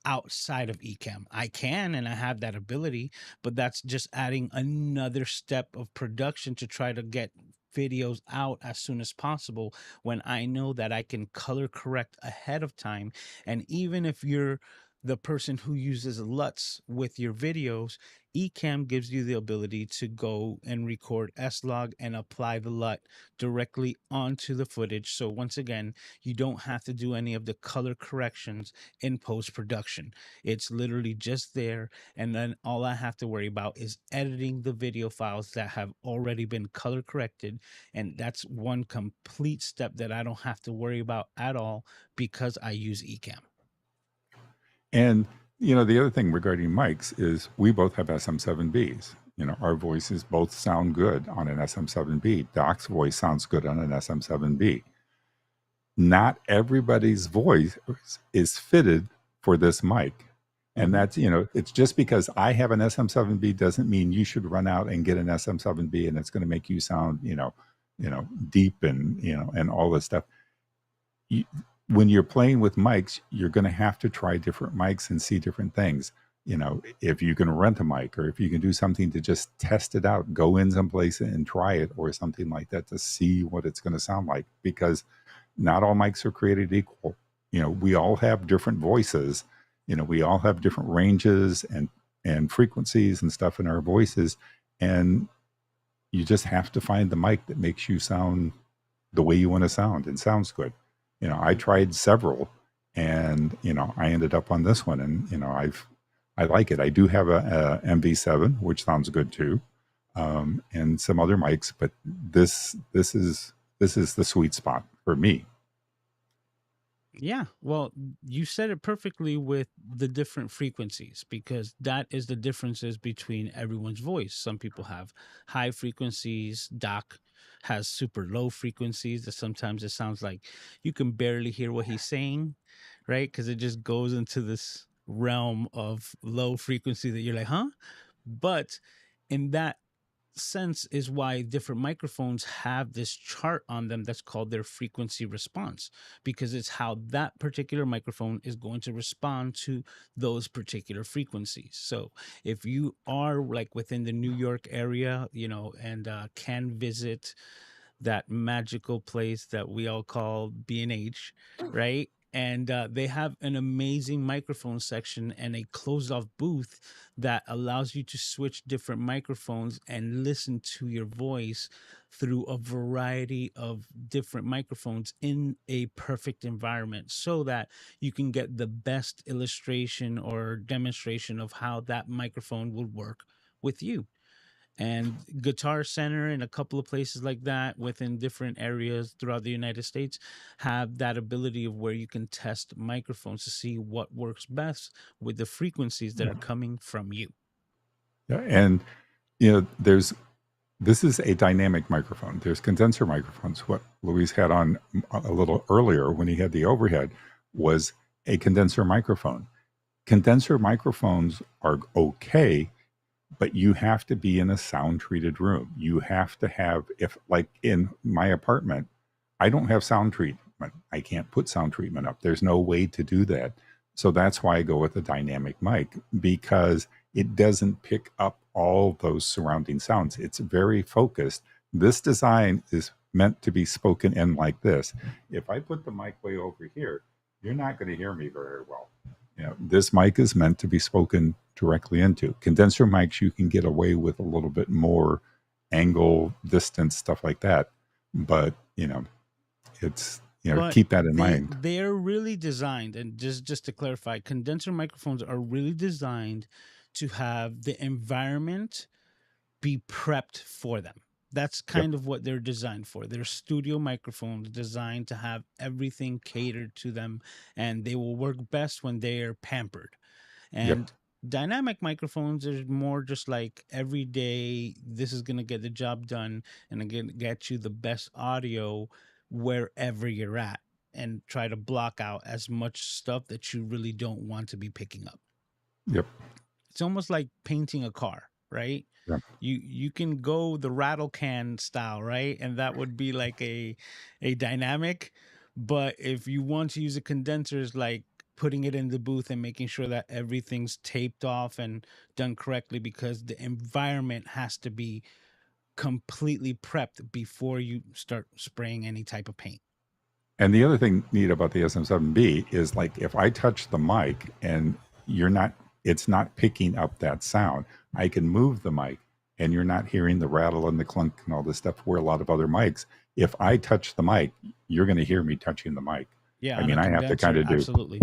outside of Ecamm. I can, and I have that ability, but that's just adding another step of production to try to get videos out as soon as possible when I know that I can color correct ahead of time. And even if you're the person who uses LUTs with your videos, Ecamm gives you the ability to go and record S-Log and apply the LUT directly onto the footage. So once again, you don't have to do any of the color corrections in post-production. It's literally just there, and then all I have to worry about is editing the video files that have already been color corrected, and that's one complete step that I don't have to worry about at all because I use Ecamm. And the other thing regarding mics is we both have SM7Bs. Our voices both sound good on an SM7B. Doc's voice sounds good on an SM7B. Not everybody's voice is fitted for this mic. And that's, it's just because I have an SM7B doesn't mean you should run out and get an SM7B and it's going to make you sound, deep and, and all this stuff. When you're playing with mics, you're going to have to try different mics and see different things. If you can rent a mic or if you can do something to just test it out, go in someplace and try it or something like that to see what it's going to sound like, because not all mics are created equal. We all have different voices. We all have different ranges and frequencies and stuff in our voices. And you just have to find the mic that makes you sound the way you want to sound and sounds good. I tried several and, I ended up on this one and, I like it. I do have a MV7, which sounds good too. And some other mics, but this is the sweet spot for me. Yeah, well, you said it perfectly with the different frequencies, because that is the differences between everyone's voice. Some people have high frequencies. Doc has super low frequencies that sometimes it sounds like you can barely hear what he's saying, right? Because it just goes into this realm of low frequency that you're like, huh? But in that sense is why different microphones have this chart on them that's called their frequency response, because it's how that particular microphone is going to respond to those particular frequencies. So if you are like within the New York area, and can visit that magical place that we all call B&H, right? And they have an amazing microphone section and a closed off booth that allows you to switch different microphones and listen to your voice through a variety of different microphones in a perfect environment, so that you can get the best illustration or demonstration of how that microphone would work with you. And Guitar Center and a couple of places like that within different areas throughout the United States have that ability of where you can test microphones to see what works best with the frequencies that are coming from you. Yeah, and this is a dynamic microphone. There's condenser microphones. What Luis had on a little earlier when he had the overhead was a condenser microphone. Condenser microphones are okay, but you have to be in a sound treated room. You have to have, if like in my apartment, I don't have sound treatment. I can't put sound treatment up. There's no way to do that. So that's why I go with a dynamic mic, because it doesn't pick up all those surrounding sounds. It's very focused. This design is meant to be spoken in like this. If I put the mic way over here, you're not going to hear me very well. This mic is meant to be spoken directly into. Condenser mics, you can get away with a little bit more angle, distance, stuff like that. But, it's, But keep that in mind. they're really designed, and just to clarify, condenser microphones are really designed to have the environment be prepped for them. That's Yep. kind of what they're designed for. They're studio microphones designed to have everything catered to them, and they will work best when they are pampered. Yep. And dynamic microphones is more just like every day, this is going to get the job done and again get you the best audio wherever you're at, and try to block out as much stuff that you really don't want to be picking up. Yep. It's almost like painting a car, right? Yep. You can go the rattle can style, right? And that would be like a dynamic. But if you want to use a condenser, it's like putting it in the booth and making sure that everything's taped off and done correctly, because the environment has to be completely prepped before you start spraying any type of paint. And the other thing neat about the SM7B is, like, if I touch the mic and it's not picking up that sound, I can move the mic and you're not hearing the rattle and the clunk and all this stuff, where a lot of other mics, if I touch the mic, you're going to hear me touching the mic. Yeah, I on mean, a I have to condenser, kind of absolutely.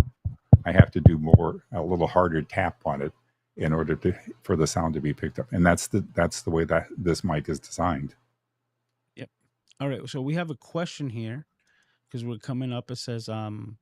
I have to do a little harder tap on it in order for the sound to be picked up. And that's the way that this mic is designed. Yep. All right. So we have a question here, because we're coming up. It says, can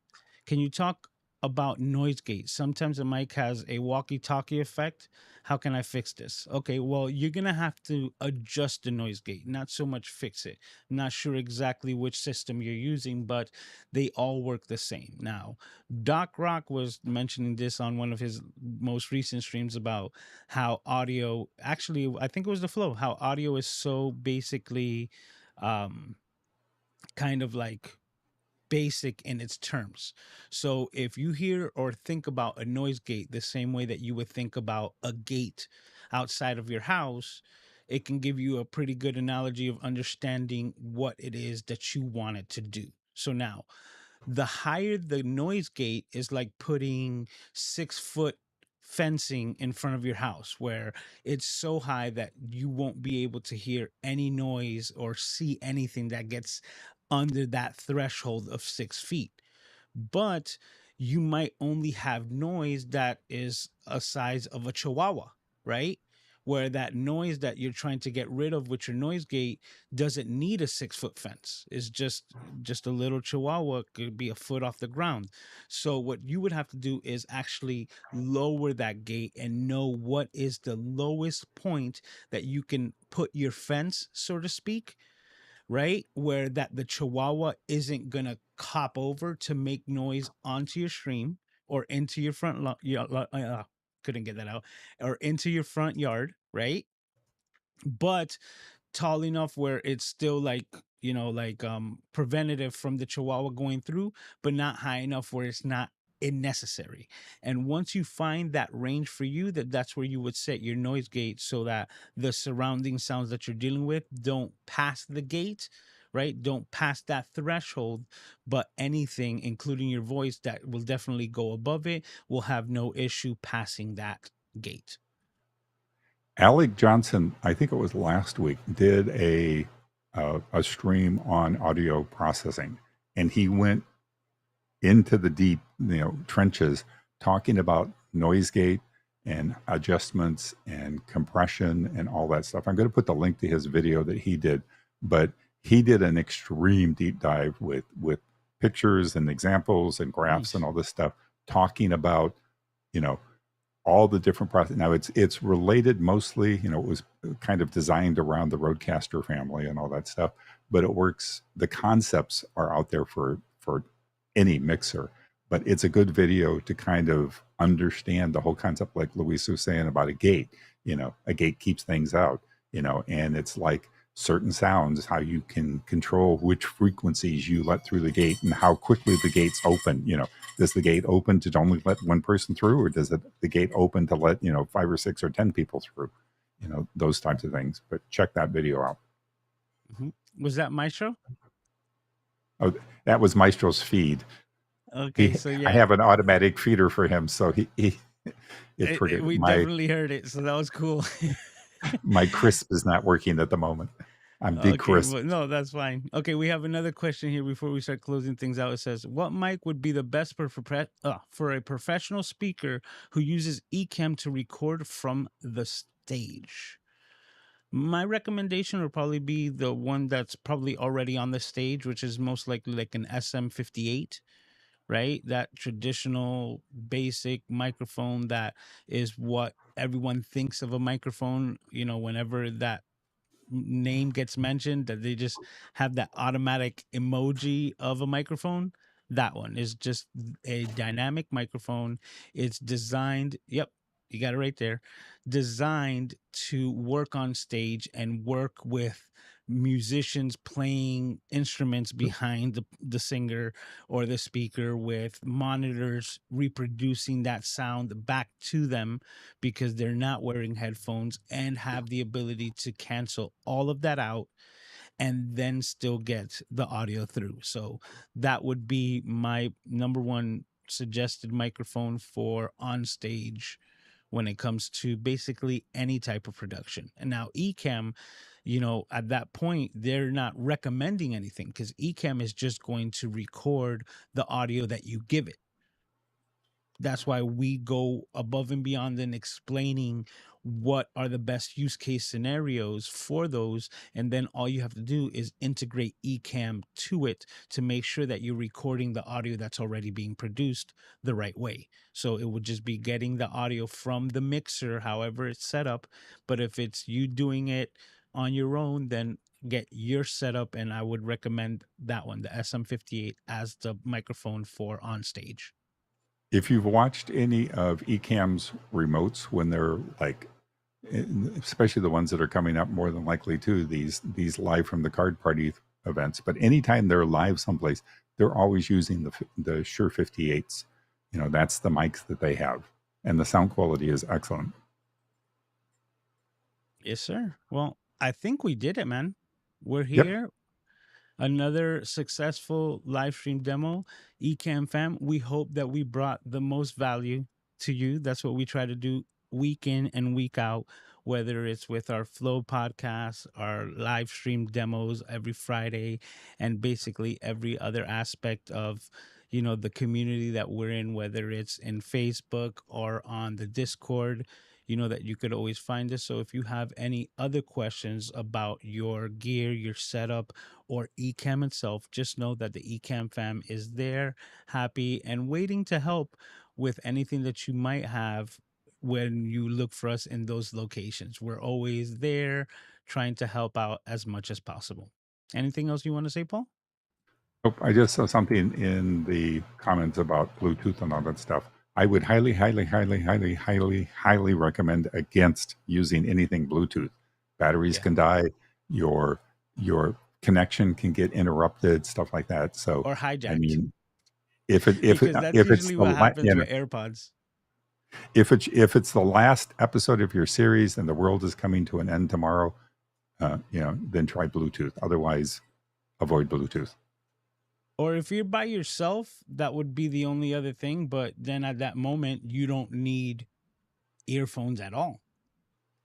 you talk about noise gate? Sometimes the mic has a walkie-talkie effect. How can I fix this? Okay, well, you're going to have to adjust the noise gate, not so much fix it. I'm not sure exactly which system you're using, but they all work the same. Now, Doc Rock was mentioning this on one of his most recent streams about how audio, actually, I think it was the flow, how audio is so basically kind of like basic in its terms. So if you hear or think about a noise gate the same way that you would think about a gate outside of your house, it can give you a pretty good analogy of understanding what it is that you want it to do. So now, the higher the noise gate is like putting 6 foot fencing in front of your house, where it's so high that you won't be able to hear any noise or see anything that gets under that threshold of 6 feet. But you might only have noise that is a size of a chihuahua, right? Where that noise that you're trying to get rid of with your noise gate doesn't need a 6 foot fence. It's just a little chihuahua, could be a foot off the ground. So what you would have to do is actually lower that gate and know what is the lowest point that you can put your fence, so to speak, right? Where that the chihuahua isn't gonna cop over to make noise onto your stream or into your couldn't get that out, or into your front yard, right? But tall enough where it's still like, like preventative from the chihuahua going through, but not high enough where it's not unnecessary. And once you find that range for you, that's where you would set your noise gate, so that the surrounding sounds that you're dealing with don't pass the gate, right? Don't pass that threshold, but anything, including your voice, that will definitely go above it, will have no issue passing that gate. Alec Johnson, I think it was last week, did a stream on audio processing, and he went into the deep, trenches, talking about noise gate and adjustments and compression and all that stuff. I'm going to put the link to his video that he did, but he did an extreme deep dive with pictures and examples and graphs Nice. and all this stuff, talking about, all the different process. Now it's related mostly, it was kind of designed around the Rodecaster family and all that stuff, but it works. The concepts are out there for any mixer, but it's a good video to kind of understand the whole concept, like Luis was saying about a gate. A gate keeps things out, and it's like certain sounds, how you can control which frequencies you let through the gate and how quickly the gates open. Does the gate open to only let one person through, or does the gate open to let 5 or 6 or 10 people through? Those types of things. But check that video out. Was that Maestro? Oh, that was Maestro's feed. Okay, so I have an automatic feeder for him, so he it's pretty. we definitely heard it, so that was cool. My crisp is not working at the moment. I'm big Okay, crisp. well, no, that's fine. Okay, we have another question here before we start closing things out. It says, "What mic would be the best for a professional speaker who uses Ecamm to record from the stage?" My recommendation would probably be the one that's probably already on the stage, which is most likely like an SM58, right? That traditional basic microphone that is what everyone thinks of a microphone, whenever that name gets mentioned, that they just have that automatic emoji of a microphone. That one is just a dynamic microphone. It's designed, yep, you got it right there, designed to work on stage and work with musicians playing instruments behind the singer or the speaker, with monitors reproducing that sound back to them, because they're not wearing headphones, and have the ability to cancel all of that out and then still get the audio through. So that would be my number one suggested microphone for on stage when it comes to basically any type of production. And now Ecamm, at that point, they're not recommending anything, because Ecamm is just going to record the audio that you give it. That's why we go above and beyond in explaining what are the best use case scenarios for those. And then all you have to do is integrate Ecamm to it to make sure that you're recording the audio that's already being produced the right way. So it would just be getting the audio from the mixer, however it's set up. But if it's you doing it on your own, then get your setup. And I would recommend that one, the SM58, as the microphone for on stage. If you've watched any of Ecamm's remotes when they're like, especially the ones that are coming up more than likely to these live from the card party events, but anytime they're live someplace, they're always using the Shure 58s. That's the mics that they have, and the sound quality is excellent. Yes, sir. Well, I think we did it, man. We're Yep. here. Another successful live stream demo. Ecamm fam, we hope that we brought the most value to you. That's what we try to do week in and week out, whether it's with our Flow podcast, our live stream demos every Friday, and basically every other aspect of the community that we're in, whether it's in Facebook or on the Discord. That you could always find us. So if you have any other questions about your gear, your setup, or Ecamm itself, just know that the Ecamm fam is there, happy, and waiting to help with anything that you might have when you look for us in those locations. We're always there trying to help out as much as possible. Anything else you want to say, Paul? Nope, I just saw something in the comments about Bluetooth and all that stuff. I would highly, highly, highly, highly, highly, highly recommend against using anything Bluetooth. Batteries can die. Your connection can get interrupted, stuff like that. So, Or hijacked. I mean, if that's it's usually what happens with AirPods. If it's the last episode of your series and the world is coming to an end tomorrow, then try Bluetooth. Otherwise, avoid Bluetooth. Or if you're by yourself, that would be the only other thing. But then at that moment, you don't need earphones at all.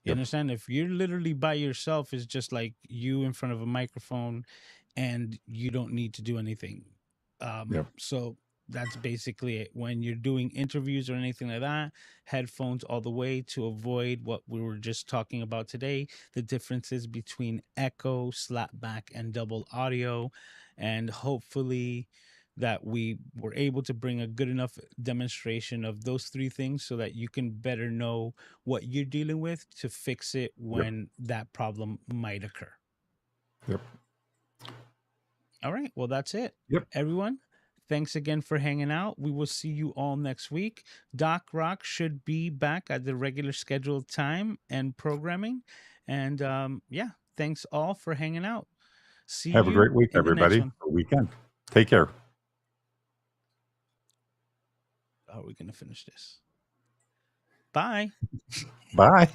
You understand? If you're literally by yourself, it's just like you in front of a microphone, and you don't need to do anything. So that's basically it. When you're doing interviews or anything like that, headphones all the way, to avoid what we were just talking about today, the differences between echo, slapback, and double audio. And hopefully that we were able to bring a good enough demonstration of those three things so that you can better know what you're dealing with to fix it when that problem might occur. Yep. All right. Well, that's it. Yep. Everyone, thanks again for hanging out. We will see you all next week. Doc Rock should be back at the regular scheduled time and programming. And yeah, Thanks all for hanging out. See Have a you great week, in the next everybody. one. Or weekend. Take care. How are we going to finish this? Bye. Bye.